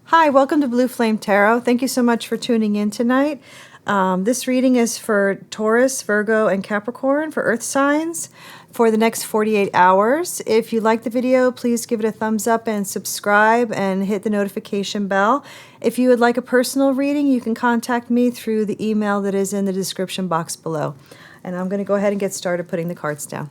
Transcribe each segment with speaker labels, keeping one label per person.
Speaker 1: Hi, welcome to Blue Flame Tarot. Thank you so much for tuning in tonight. This reading is for Taurus, Virgo, and Capricorn for Earth signs for the next 48 hours. If you like the video, please give it a thumbs up and subscribe and hit the notification bell. If you would like a personal reading, you can contact me through the email that is in the description box below. And I'm going to go ahead and get started putting the cards down.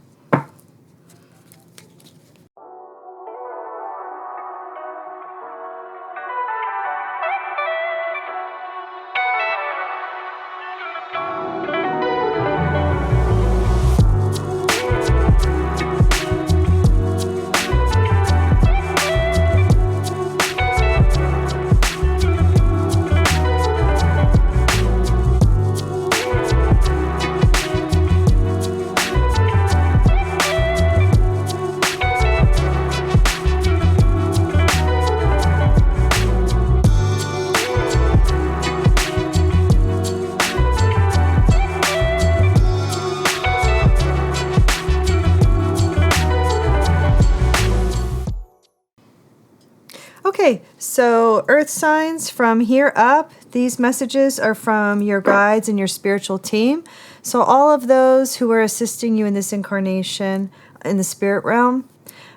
Speaker 1: Okay, so Earth signs from here up, these messages are from your guides and your spiritual team. So all of those who are assisting you in this incarnation in the spirit realm.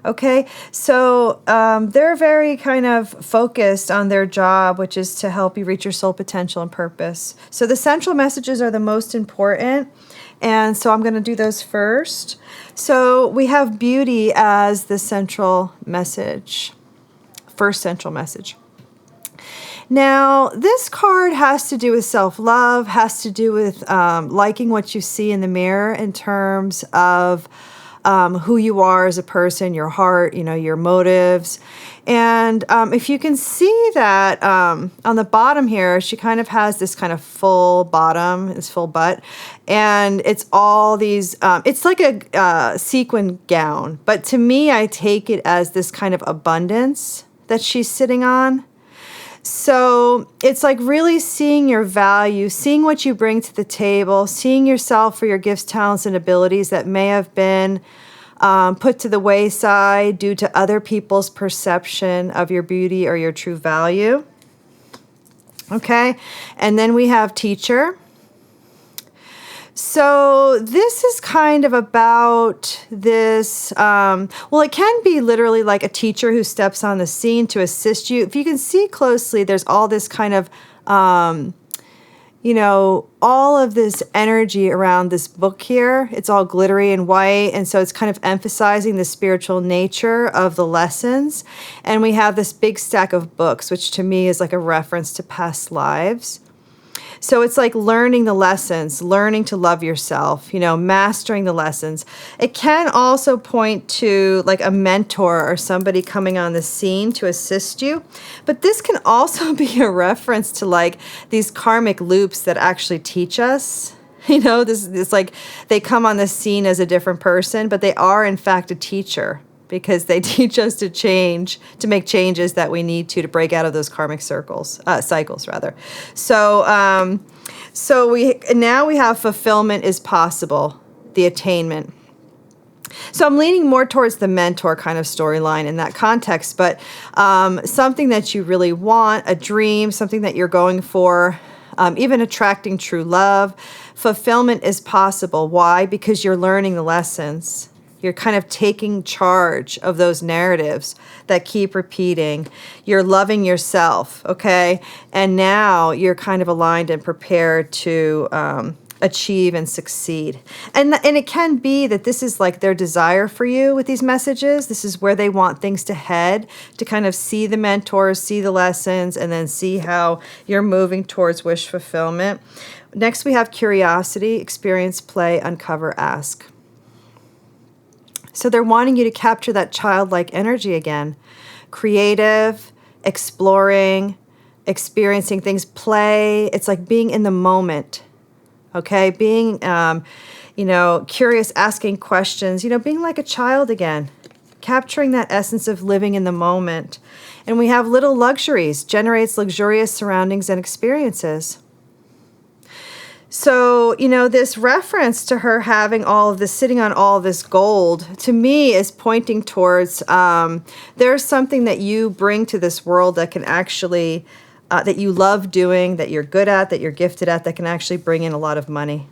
Speaker 1: Okay, so they're very kind of focused on their job, which is to help you reach your soul potential and purpose. So the central messages are the most important. And so I'm going to do those first. So we have beauty as the central message. First central message. Now, this card has to do with self-love, has to do with liking what you see in the mirror in terms of who you are as a person, your heart, your motives. And if you can see that on the bottom here, she kind of has this kind of full bottom, this full butt. And it's all these, it's like a sequin gown. But to me, I take it as this kind of abundance that she's sitting on. So it's like really seeing your value, seeing what you bring to the table, seeing yourself for your gifts, talents, and abilities that may have been put to the wayside due to other people's perception of your beauty or your true value. Okay, and then we have teacher. So this is kind of about this, well, it can be literally like a teacher who steps on the scene to assist you. If you can see closely, there's all this kind of, all of this energy around this book here. It's all glittery and white, and so it's kind of emphasizing the spiritual nature of the lessons. And we have this big stack of books, which to me is like a reference to past lives. So it's like learning the lessons, learning to love yourself, mastering the lessons. It can also point to like a mentor or somebody coming on the scene to assist you. But this can also be a reference to like these karmic loops that actually teach us. This like they come on the scene as a different person, but they are in fact a teacher, because they teach us to change, to make changes that we need to break out of those karmic cycles. So we have fulfillment is possible, the attainment. So I'm leaning more towards the mentor kind of storyline in that context, but something that you really want, a dream, something that you're going for, even attracting true love. Fulfillment is possible. Why? Because you're learning the lessons. You're kind of taking charge of those narratives that keep repeating. You're loving yourself, okay? And now you're kind of aligned and prepared to achieve and succeed. And it can be that this is like their desire for you with these messages. This is where they want things to head, to kind of see the mentors, see the lessons, and then see how you're moving towards wish fulfillment. Next, we have curiosity, experience, play, uncover, ask. So they're wanting you to capture that childlike energy again. Creative, exploring, experiencing things, play. It's like being in the moment, okay? Being, curious, asking questions, being like a child again. Capturing that essence of living in the moment. And we have little luxuries, generates luxurious surroundings and experiences. So, this reference to her having all of this, sitting on all of this gold, to me is pointing towards there's something that you bring to this world that can actually, that you love doing, that you're good at, that you're gifted at, that can actually bring in a lot of money,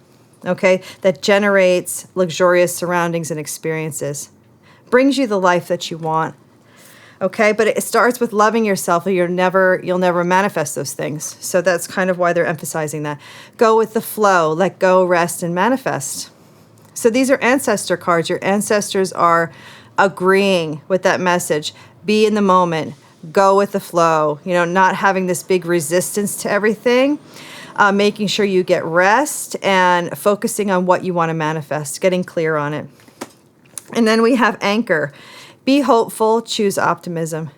Speaker 1: okay? That generates luxurious surroundings and experiences, brings you the life that you want. Okay, but it starts with loving yourself, or you'll never manifest those things. So that's kind of why they're emphasizing that. Go with the flow, let go, rest, and manifest. So these are ancestor cards. Your ancestors are agreeing with that message. Be in the moment, go with the flow, not having this big resistance to everything, making sure you get rest and focusing on what you want to manifest, getting clear on it. And then we have anchor. Be hopeful, choose optimism.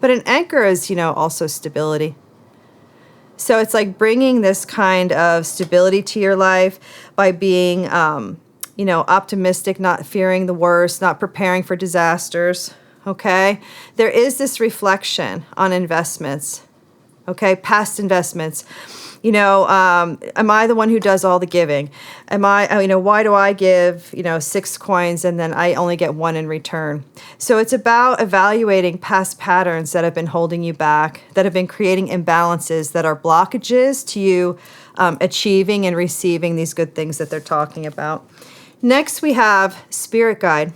Speaker 1: But an anchor is, also stability. So it's like bringing this kind of stability to your life by being, optimistic, not fearing the worst, not preparing for disasters, okay? There is this reflection on investments, okay? Past investments. Am I the one who does all the giving? Why do I give, 6 coins and then I only get 1 in return? So it's about evaluating past patterns that have been holding you back, that have been creating imbalances, that are blockages to you achieving and receiving these good things that they're talking about. Next, we have spirit guide.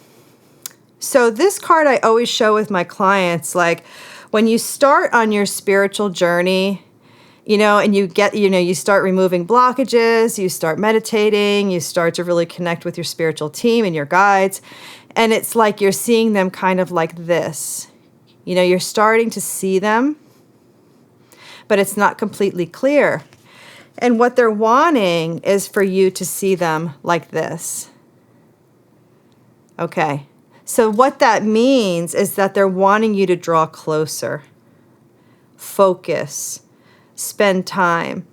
Speaker 1: So this card I always show with my clients, like when you start on your spiritual journey, and you start removing blockages, you start meditating, you start to really connect with your spiritual team and your guides. And it's like you're seeing them kind of like this. You're starting to see them, but it's not completely clear. And what they're wanting is for you to see them like this. Okay. So what that means is that they're wanting you to draw closer, focus, spend time.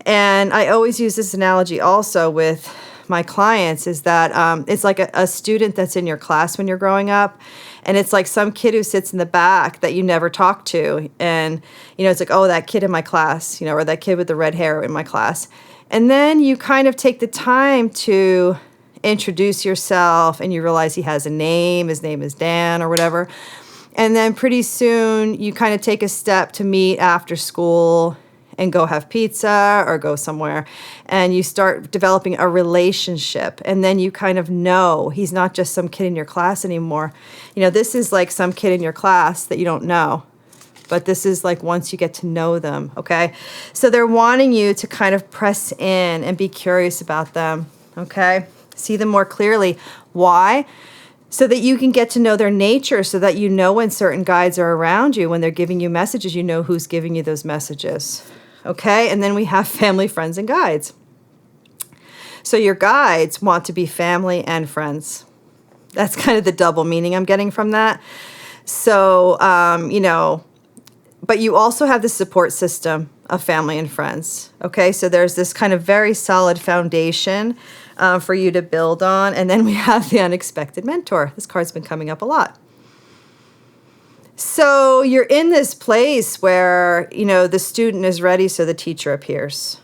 Speaker 1: And I always use this analogy also with my clients, is that it's like a student that's in your class when you're growing up, and it's like some kid who sits in the back that you never talk to, and it's like, oh, that kid in my class, or that kid with the red hair in my class. And then you kind of take the time to introduce yourself, and you realize he has a name, his name is Dan or whatever. And then pretty soon you kind of take a step to meet after school and go have pizza or go somewhere. And you start developing a relationship. And then you kind of know he's not just some kid in your class anymore. This is like some kid in your class that you don't know. But this is like once you get to know them, okay? So they're wanting you to kind of press in and be curious about them, okay? See them more clearly. Why? So that you can get to know their nature, so that when certain guides are around you, when they're giving you messages, you know who's giving you those messages. Okay? And then we have family, friends, and guides. So your guides want to be family and friends. That's kind of the double meaning I'm getting from that. So, but you also have the support system of family and friends. Okay? So there's this kind of very solid foundation for you to build on. And then we have the unexpected mentor. This card's been coming up a lot. So you're in this place where, the student is ready, so the teacher appears.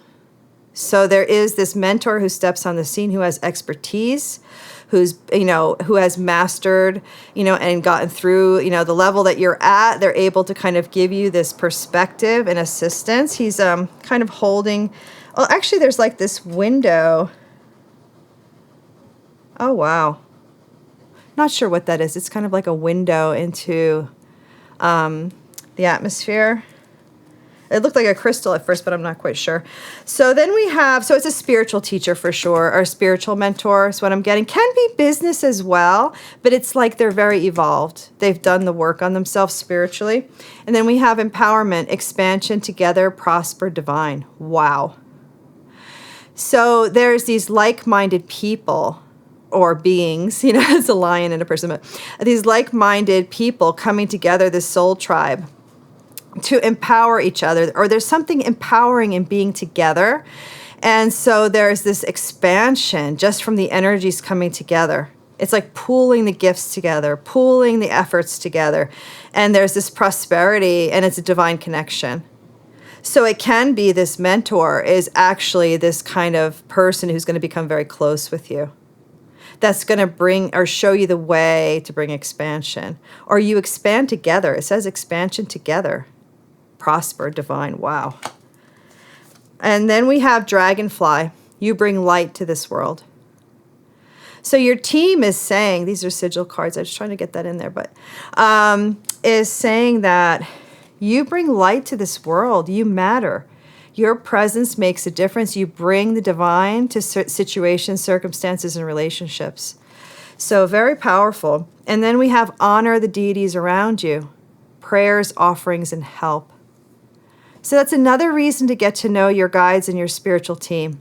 Speaker 1: So there is this mentor who steps on the scene, who has expertise, who has mastered, and gotten through, the level that you're at. They're able to kind of give you this perspective and assistance. He's kind of holding, well, actually there's like this window. Oh, wow. Not sure what that is. It's kind of like a window into the atmosphere. It looked like a crystal at first, but I'm not quite sure. So then we have, so it's a spiritual teacher for sure, or spiritual mentor is what I'm getting. Can be business as well, but it's like they're very evolved. They've done the work on themselves spiritually. And then we have empowerment, expansion, together, prosper, divine. Wow. So there's these like-minded people, or beings, it's a lion and a person, but these like-minded people coming together, this soul tribe, to empower each other, or there's something empowering in being together. And so there's this expansion just from the energies coming together. It's like pooling the gifts together, pooling the efforts together. And there's this prosperity, and it's a divine connection. So it can be this mentor is actually this kind of person who's going to become very close with you. That's going to bring or show you the way to bring expansion. Or you expand together. It says expansion together. Prosper, divine. Wow. And then we have dragonfly. You bring light to this world. So your team is saying, these are sigil cards. I was trying to get that in there, but is saying that you bring light to this world. You matter. Your presence makes a difference. You bring the divine to situations, circumstances, and relationships. So very powerful. And then we have honor the deities around you. Prayers, offerings, and help. So that's another reason to get to know your guides and your spiritual team,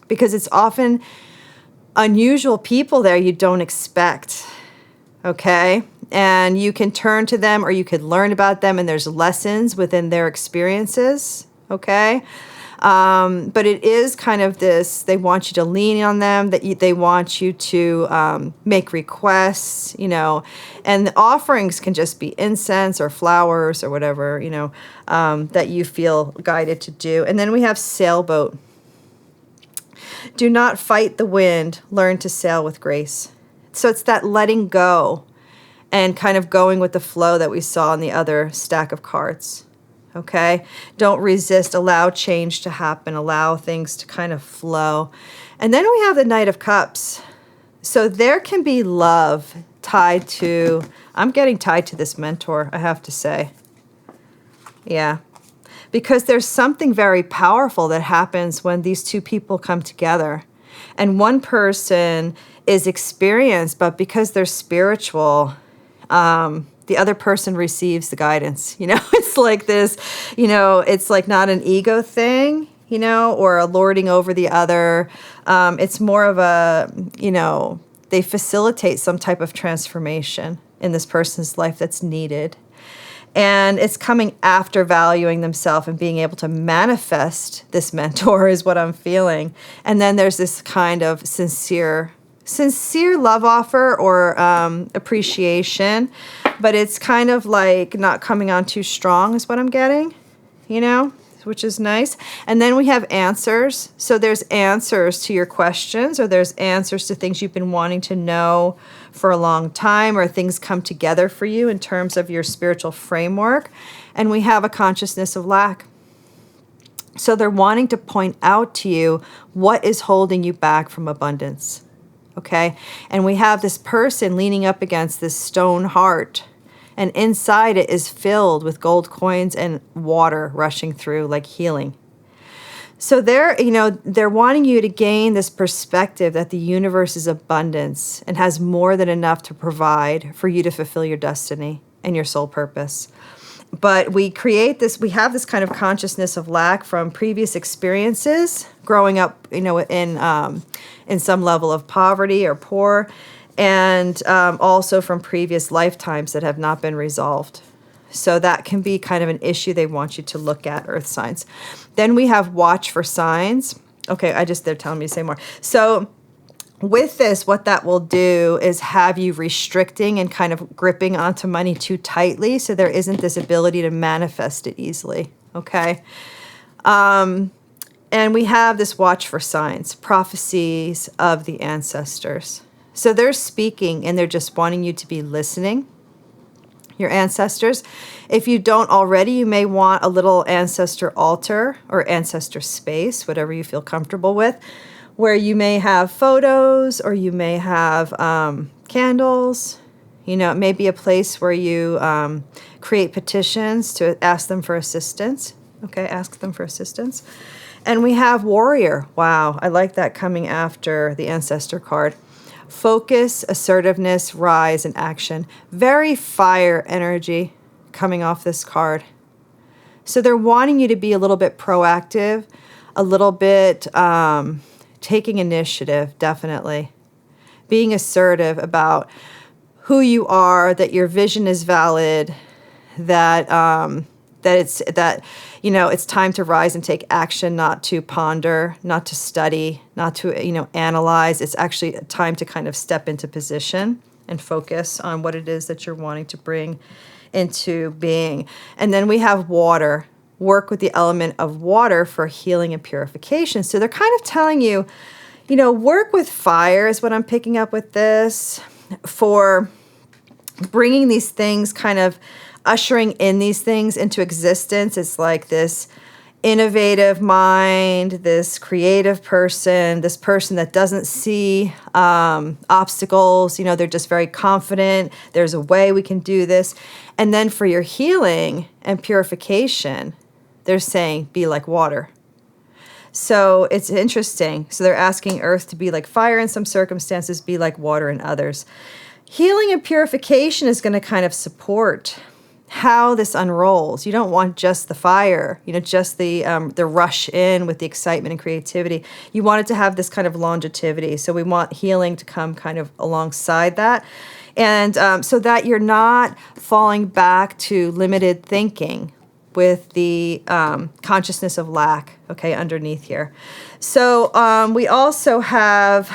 Speaker 1: because it's often unusual people there you don't expect, okay? And you can turn to them or you could learn about them, and there's lessons within their experiences, okay? But it is kind of this, they want you to lean on them, they want you to make requests, you know, and the offerings can just be incense or flowers or whatever, you know, that you feel guided to do. And then we have sailboat. Do not fight the wind, learn to sail with grace. So it's that letting go and kind of going with the flow that we saw in the other stack of cards. Okay? Don't resist. Allow change to happen. Allow things to kind of flow. And then we have the Knight of Cups. So there can be love tied to, I'm getting tied to this mentor, I have to say. Yeah. Because there's something very powerful that happens when these two people come together. And one person is experienced, but because they're spiritual, the other person receives the guidance. You know, it's like this, you know, it's like not an ego thing, you know, or a lording over the other. It's more of a, you know, they facilitate some type of transformation in this person's life that's needed. And it's coming after valuing themselves and being able to manifest this mentor is what I'm feeling. And then there's this kind of sincere love offer or appreciation, but it's kind of like not coming on too strong is what I'm getting, you know, which is nice. And then we have answers. So there's answers to your questions, or there's answers to things you've been wanting to know for a long time, or things come together for you in terms of your spiritual framework. And we have a consciousness of lack. So they're wanting to point out to you what is holding you back from abundance. Okay? And we have this person leaning up against this stone heart, and inside it is filled with gold coins and water rushing through like healing. So they're wanting you to gain this perspective that the universe is abundance and has more than enough to provide for you to fulfill your destiny and your soul purpose. But we have this kind of consciousness of lack from previous experiences, growing up, you know, in some level of poverty or poor, and also from previous lifetimes that have not been resolved. So that can be kind of an issue they want you to look at, earth signs. Then we have watch for signs. Okay, they're telling me to say more. So with this, what that will do is have you restricting and kind of gripping onto money too tightly, so there isn't this ability to manifest it easily, okay? And we have this watch for signs, prophecies of the ancestors. So they're speaking, and they're just wanting you to be listening. Your ancestors. If you don't already, you may want a little ancestor altar or ancestor space, whatever you feel comfortable with, where you may have photos or you may have candles. You know, it may be a place where you create petitions to ask them for assistance. Okay, ask them for assistance. And we have warrior. Wow, I like that coming after the ancestor card. Focus, assertiveness, rise, and action. Very fire energy coming off this card. So they're wanting you to be a little bit proactive, a little bit taking initiative, definitely. Being assertive about who you are, that your vision is valid, that it's time to rise and take action, not to ponder, not to study, not to, analyze. It's actually time to kind of step into position and focus on what it is that you're wanting to bring into being. And then we have water. work with the element of water for healing and purification. So they're kind of telling you, work with fire is what I'm picking up with this, for bringing these things, kind of ushering in these things into existence. It's like this innovative mind, this creative person, this person that doesn't see obstacles. They're just very confident. There's a way we can do this. And then for your healing and purification, they're saying, be like water. So it's interesting. So they're asking earth to be like fire in some circumstances, be like water in others. Healing and purification is going to kind of support how this unrolls. You don't want just the fire, just the rush in with the excitement and creativity. You want it to have this kind of longevity. So we want healing to come kind of alongside that. And so that you're not falling back to limited thinking with the consciousness of lack, okay, underneath here. So we also have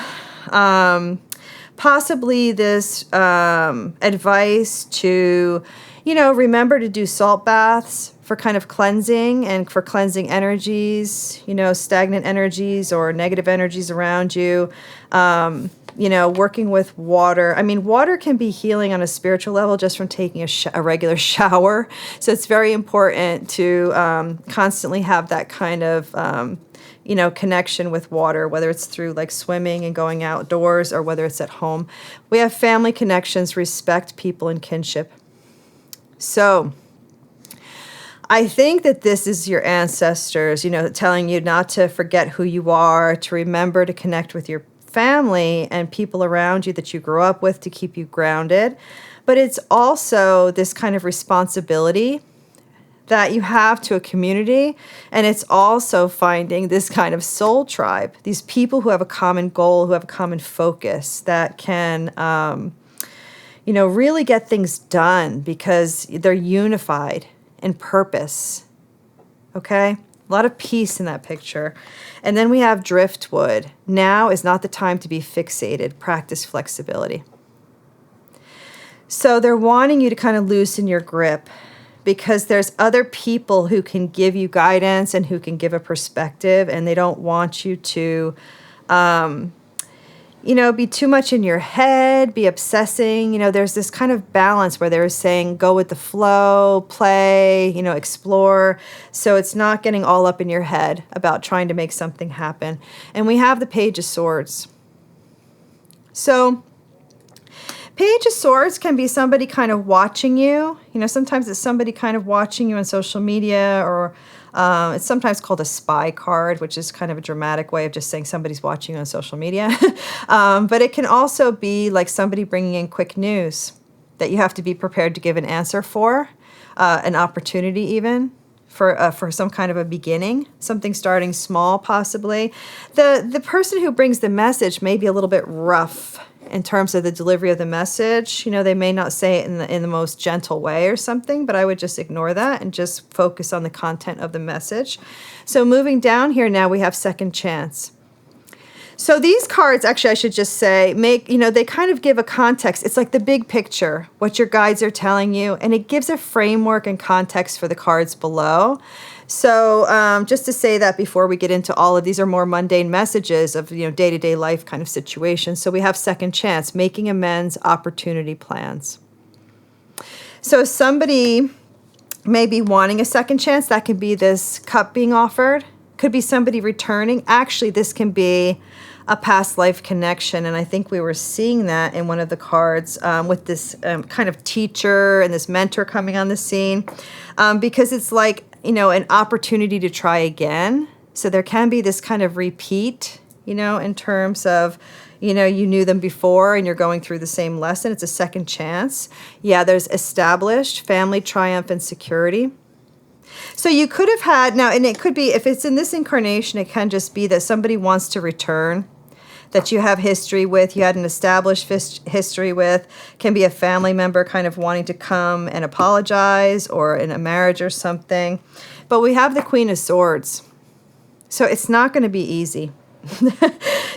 Speaker 1: possibly this advice to, remember to do salt baths for kind of cleansing and for cleansing energies, stagnant energies or negative energies around you. Working with water. I mean, water can be healing on a spiritual level just from taking a regular shower. So it's very important to constantly have that kind of, connection with water, whether it's through like swimming and going outdoors or whether it's at home. We have family connections, respect, people, and kinship. So I think that this is your ancestors, telling you not to forget who you are, to remember to connect with your family and people around you that you grew up with to keep you grounded. But it's also this kind of responsibility that you have to a community. And it's also finding this kind of soul tribe, these people who have a common goal, who have a common focus that can, really get things done because they're unified in purpose. Okay? A lot of peace in that picture. And then we have driftwood. Now is not the time to be fixated. Practice flexibility. So they're wanting you to kind of loosen your grip because there's other people who can give you guidance and who can give a perspective, and they don't want you to, be too much in your head, be obsessing. There's this kind of balance where they're saying go with the flow, play, explore. So it's not getting all up in your head about trying to make something happen. And we have the Page of Swords. So Page of Swords can be somebody kind of watching you. Sometimes it's somebody kind of watching you on social media, or it's sometimes called a spy card, which is kind of a dramatic way of just saying somebody's watching you on social media. But it can also be like somebody bringing in quick news that you have to be prepared to give an answer for, an opportunity even for some kind of a beginning, something starting small possibly. The person who brings the message may be a little bit rough in terms of the delivery of the message. They may not say it in the most gentle way or something, but I would just ignore that and just focus on the content of the message. So moving down here now, we have second chance. So these cards, actually, I should just say, they kind of give a context. It's like the big picture, what your guides are telling you, and it gives a framework and context for the cards below. So just to say that before we get into all of these are more mundane messages of, day-to-day life kind of situations. So we have second chance, making amends, opportunity plans. So somebody may be wanting a second chance. That could be this cup being offered. Could be somebody returning. Actually, this can be a past life connection. And I think we were seeing that in one of the cards with this kind of teacher and this mentor coming on the scene because it's like, an opportunity to try again. So there can be this kind of repeat, in terms of, you knew them before and you're going through the same lesson. It's a second chance. Yeah, there's established, family, triumph, and security. So you could have had, now, and it could be, if it's in this incarnation, it can just be that somebody wants to return, that you have history with, you had an established history with, can be a family member kind of wanting to come and apologize, or in a marriage or something. But we have the Queen of Swords. So it's not going to be easy.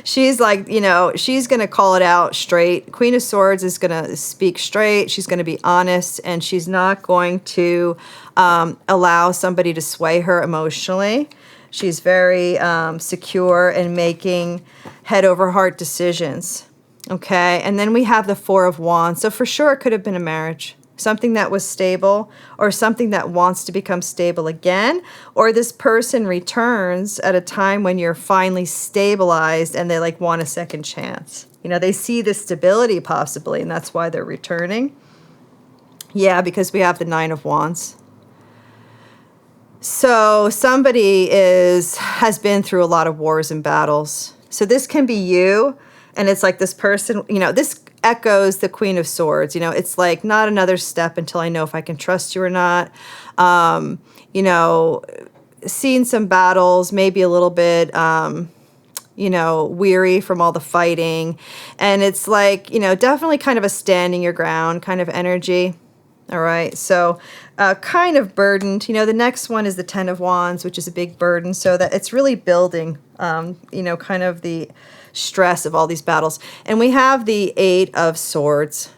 Speaker 1: She's like, she's going to call it out straight. Queen of Swords is going to speak straight. She's going to be honest, and she's not going to allow somebody to sway her emotionally. She's very secure in making head over heart decisions. Okay, and then we have the Four of Wands. So for sure, it could have been a marriage. Something that was stable, or something that wants to become stable again, or this person returns at a time when you're finally stabilized and they like want a second chance. They see the stability possibly, and that's why they're returning. Yeah, because we have the Nine of Wands. So somebody has been through a lot of wars and battles. So this can be you, and it's like this person, this echoes the Queen of Swords. It's like not another step until I know if I can trust you or not. Seen some battles, maybe a little bit, weary from all the fighting. And it's like, definitely kind of a standing your ground kind of energy. All right. So kind of burdened. The next one is the Ten of Wands, which is a big burden. So that it's really building, kind of the stress of all these battles. And we have the Eight of Swords.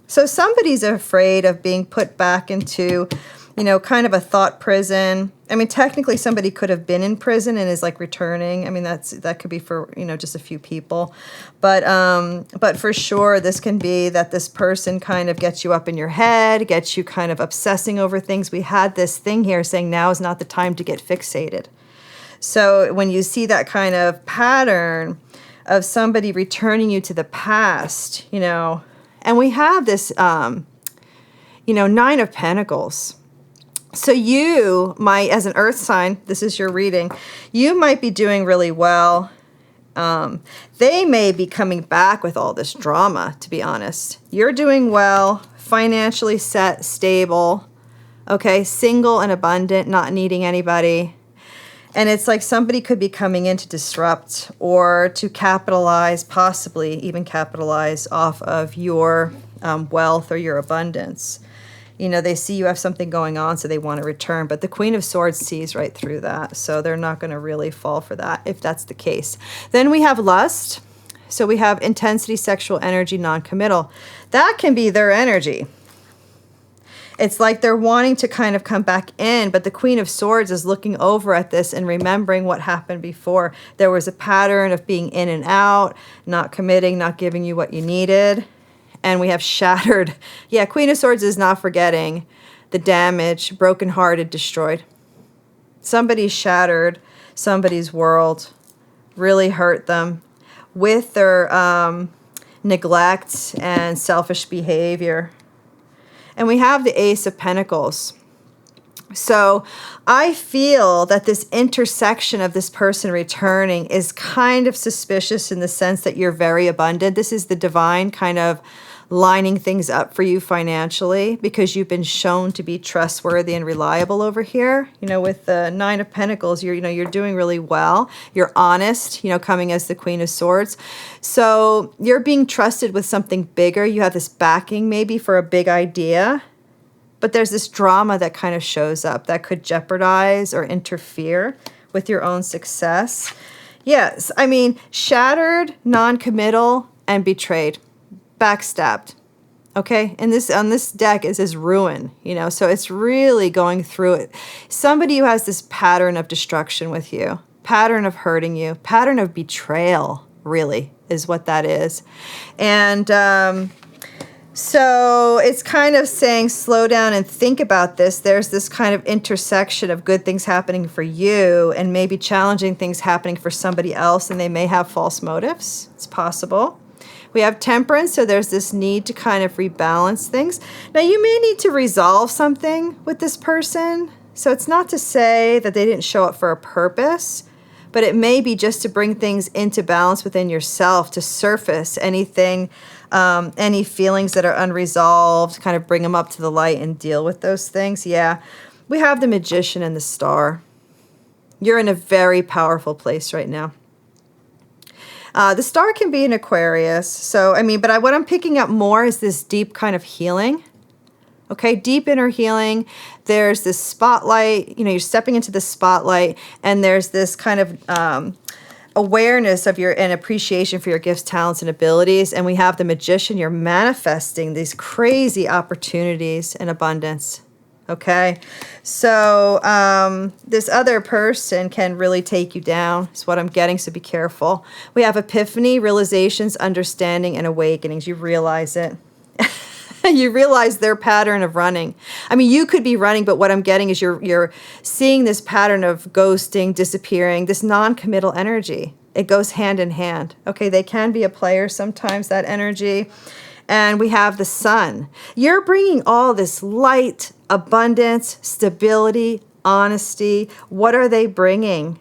Speaker 1: So somebody's afraid of being put back into, kind of a thought prison. I mean, technically somebody could have been in prison and is like returning. I mean, that could be for, just a few people. But for sure, this can be that this person kind of gets you up in your head, gets you kind of obsessing over things. We had this thing here saying now is not the time to get fixated. So when you see that kind of pattern of somebody returning you to the past, and we have this, Nine of Pentacles. So you might, as an earth sign, this is your reading, you might be doing really well. They may be coming back with all this drama, to be honest. You're doing well, financially set, stable, okay, single and abundant, not needing anybody. And it's like somebody could be coming in to disrupt or to capitalize, possibly even capitalize off of your wealth or your abundance. They see you have something going on, so they want to return. But the Queen of Swords sees right through that. So they're not going to really fall for that if that's the case. Then we have lust. So we have intensity, sexual energy, non-committal. That can be their energy. It's like they're wanting to kind of come back in, but the Queen of Swords is looking over at this and remembering what happened before. There was a pattern of being in and out, not committing, not giving you what you needed. And we have shattered. Yeah, Queen of Swords is not forgetting the damage, brokenhearted, destroyed. Somebody shattered somebody's world, really hurt them with their neglect and selfish behavior. And we have the Ace of Pentacles. So I feel that this intersection of this person returning is kind of suspicious in the sense that you're very abundant. This is the divine kind of lining things up for you financially because you've been shown to be trustworthy and reliable over here. With the Nine of Pentacles, you're doing really well. You're honest, coming as the Queen of Swords. So you're being trusted with something bigger. You have this backing maybe for a big idea, but there's this drama that kind of shows up that could jeopardize or interfere with your own success. Yes, I mean, shattered, non-committal, and betrayed. Backstabbed. Okay, and on this deck is his ruin, so it's really going through it. Somebody who has this pattern of destruction with you, pattern of hurting you, pattern of betrayal, really, is what that is. And so it's kind of saying, slow down and think about this. There's this kind of intersection of good things happening for you and maybe challenging things happening for somebody else, and they may have false motives. It's possible. We have Temperance, so there's this need to kind of rebalance things. Now, you may need to resolve something with this person. So it's not to say that they didn't show up for a purpose, but it may be just to bring things into balance within yourself, to surface anything, any feelings that are unresolved, kind of bring them up to the light and deal with those things. Yeah, we have the Magician and the Star. You're in a very powerful place right now. The Star can be an Aquarius. So, but what I'm picking up more is this deep kind of healing. Okay, deep inner healing. There's this spotlight, you're stepping into the spotlight, and there's this kind of awareness of your and appreciation for your gifts, talents, and abilities. And we have the Magician. You're manifesting these crazy opportunities in abundance. Okay, so this other person can really take you down, is what I'm getting, so be careful. We have epiphany, realizations, understanding, and awakenings. You realize it. You realize their pattern of running. I mean, you could be running, but what I'm getting is you're seeing this pattern of ghosting, disappearing, this non-committal energy. It goes hand in hand. Okay, they can be a player sometimes, that energy. And we have the Sun. You're bringing all this light, abundance, stability, honesty. What are they bringing?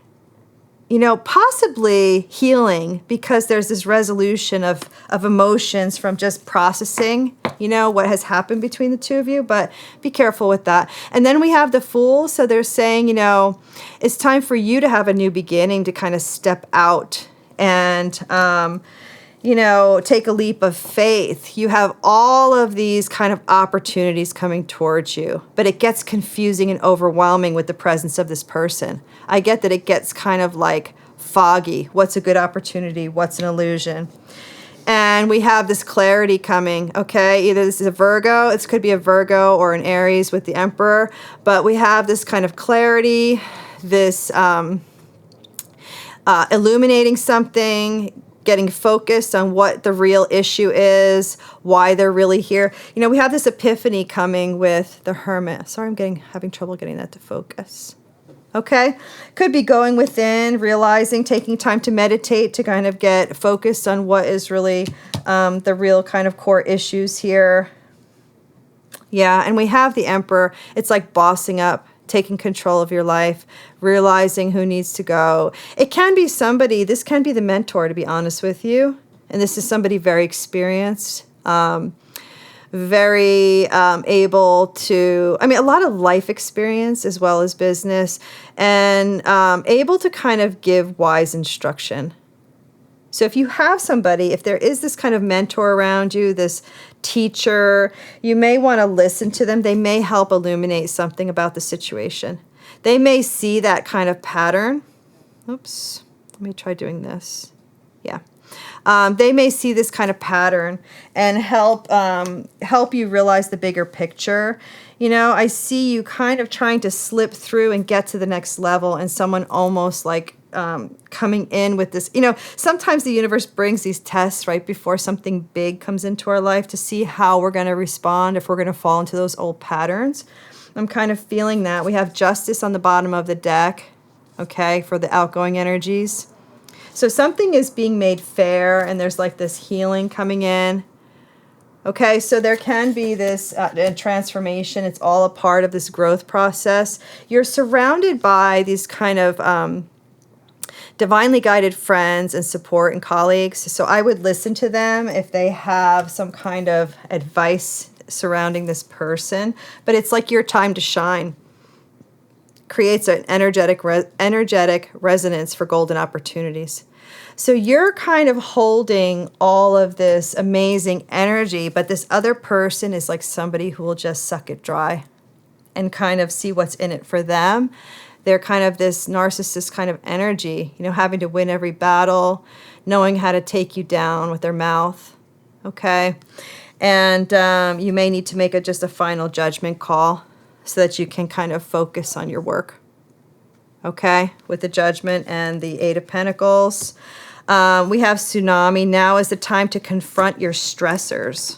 Speaker 1: You know, possibly healing, because there's this resolution of emotions from just processing, you know, what has happened between the two of you, but be careful with that. And then we have the Fool. So they're saying, you know, it's time for you to have a new beginning, to kind of step out and, you know, take a leap of faith. You have all of these kind of opportunities coming towards you, but it gets confusing and overwhelming with the presence of this person. I get that it gets kind of like foggy. What's a good opportunity? What's an illusion? And we have this clarity coming, okay? Either this is a Virgo, it could be a Virgo or an Aries with the Emperor, but we have this kind of clarity, this illuminating something, getting focused on what the real issue is, why they're really here. You know, we have this epiphany coming with the Hermit. Sorry, I'm having trouble getting that to focus. Okay? Could be going within, realizing, taking time to meditate, to kind of get focused on what is really the real kind of core issues here. Yeah, and we have the Emperor. It's like bossing up, taking control of your life, realizing who needs to go. It can be somebody, this can be the mentor, to be honest with you. And this is somebody very experienced, very able to, I mean, a lot of life experience as well as business, and able to kind of give wise instruction. So if you have somebody, if there is this kind of mentor around you, this teacher, you may want to listen to them. They may help illuminate something about the situation. They may see that kind of pattern. Oops, let me try doing this. Yeah. They may see this kind of pattern and help you realize the bigger picture. You know, I see you kind of trying to slip through and get to the next level, and someone almost like coming in with this. You know, sometimes the universe brings these tests right before something big comes into our life to see how we're going to respond, if we're going to fall into those old patterns. I'm kind of feeling that. We have Justice on the bottom of the deck, okay, for the outgoing energies. So something is being made fair, and there's like this healing coming in. Okay, so there can be this transformation. It's all a part of this growth process. You're surrounded by these kind of divinely guided friends and support and colleagues. So I would listen to them if they have some kind of advice surrounding this person. But it's like your time to shine. Creates an energetic resonance for golden opportunities. So you're kind of holding all of this amazing energy, but this other person is like somebody who will just suck it dry and kind of see what's in it for them. They're kind of this narcissist kind of energy, you know, having to win every battle, knowing how to take you down with their mouth, okay? And you may need to make just a final judgment call so that you can kind of focus on your work, okay? With the Judgment and the Eight of Pentacles. We have Tsunami. Now is the time to confront your stressors.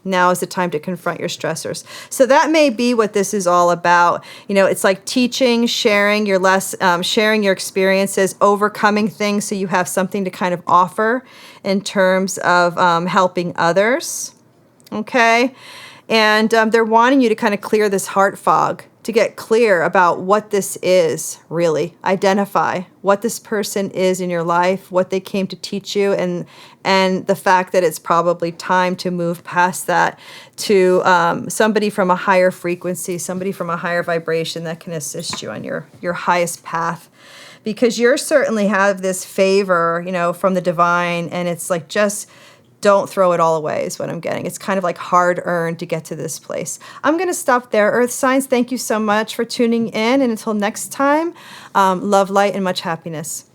Speaker 1: Now is the time to confront your stressors. So that may be what this is all about. You know, it's like teaching, sharing your sharing your experiences, overcoming things so you have something to kind of offer in terms of helping others, okay? And they're wanting you to kind of clear this heart fog, to get clear about what this is, really. Identify what this person is in your life, what they came to teach you, and the fact that it's probably time to move past that to somebody from a higher frequency, somebody from a higher vibration that can assist you on your highest path. Because you certainly have this favor, you know, from the divine, and it's like just don't throw it all away is what I'm getting. It's kind of like hard-earned to get to this place. I'm going to stop there. Earth signs, thank you so much for tuning in. And until next time, love, light, and much happiness.